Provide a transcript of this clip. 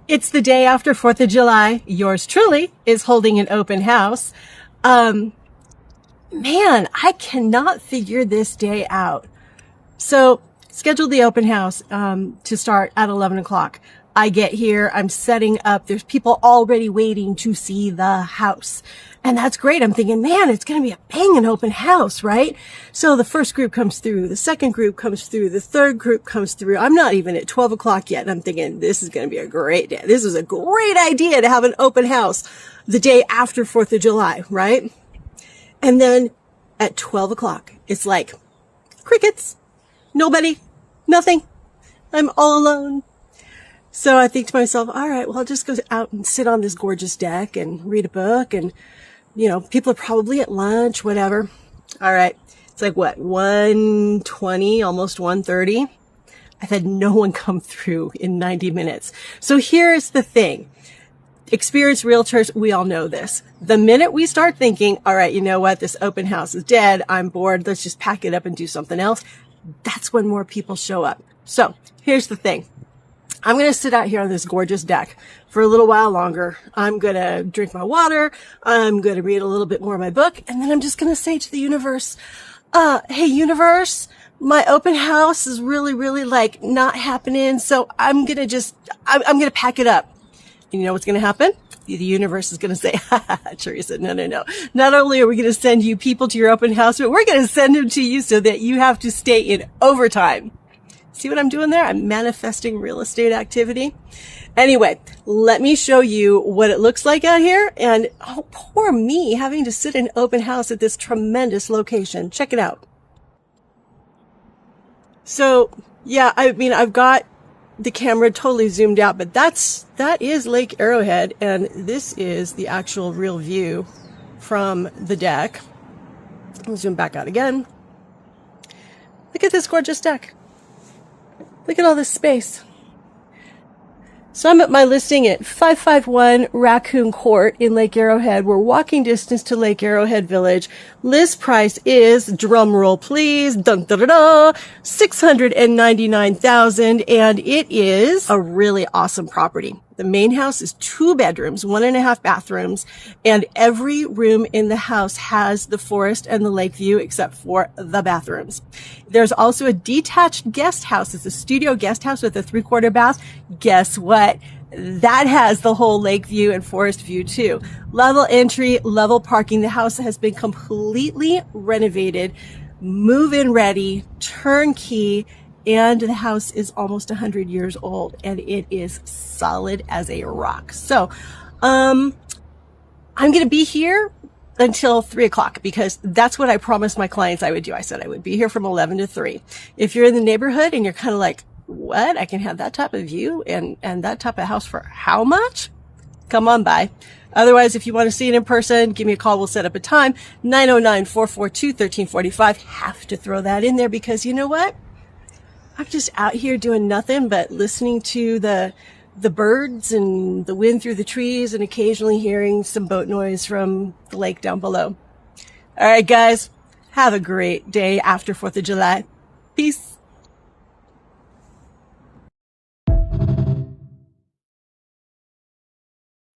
It's the day after 4th of July. Yours truly is holding an open house. Man, I cannot figure this day out. So scheduled the open house to start at 11 o'clock. I get here, I'm setting up. There's people already waiting to see the house. And that's great. I'm thinking, man, it's going to be a banging open house, right? So the first group comes through, the second group comes through, the third group comes through. I'm not even at 12 o'clock yet. And I'm thinking, this is going to be a great day. This is a great idea to have an open house the day after 4th of July, right? And then at 12 o'clock, it's like crickets, nobody, nothing. I'm all alone. So I think to myself, all right, well, I'll just go out and sit on this gorgeous deck and read a book. And, you know, people are probably at lunch, whatever. All right. It's like what, 1:20, almost 1:30. I've had no one come through in 90 minutes. So here's the thing. Experienced realtors, we all know this. The minute we start thinking, all right, you know what? This open house is dead. I'm bored. Let's just pack it up and do something else. That's when more people show up. So here's the thing. I'm going to sit out here on this gorgeous deck for a little while longer. I'm going to drink my water. I'm going to read a little bit more of my book. And then I'm just going to say to the universe, hey, universe, my open house is really, really like not happening. So I'm going to pack it up. And you know what's going to happen? The universe is going to say, Teresa, no. Not only are we going to send you people to your open house, but we're going to send them to you so that you have to stay in overtime. See what I'm doing there? I'm manifesting real estate activity. Anyway, let me show you what it looks like out here. And oh, poor me having to sit in open house at this tremendous location. Check it out. So yeah, I mean, I've got the camera totally zoomed out, but that is Lake Arrowhead. And this is the actual real view from the deck. I'll zoom back out again. Look at this gorgeous deck. Look at all this space. So I'm at my listing at 551 Raccoon Court in Lake Arrowhead. We're walking distance to Lake Arrowhead Village. List price is, drum roll please, $699,000, and it is a really awesome property. The main house is 2 bedrooms, 1.5 bathrooms, and every room in the house has the forest and the lake view except for the bathrooms. There's also a detached guest house. It's a studio guest house with a 3/4 bath. Guess what? That has the whole lake view and forest view too. Level entry, level parking. The house has been completely renovated, move-in ready, turnkey, and the house is almost 100 years old, and it is solid as a rock. So, I'm going to be here until 3 o'clock because that's what I promised my clients I would do. I said I would be here from 11 to 3. If you're in the neighborhood and you're kind of like, what? I can have that type of view and that type of house for how much? Come on by. Otherwise, if you want to see it in person, give me a call. We'll set up a time. 909-442-1345. Have to throw that in there because you know what? I'm just out here doing nothing but listening to the birds and the wind through the trees and occasionally hearing some boat noise from the lake down below. All right, guys, have a great day after 4th of July. Peace.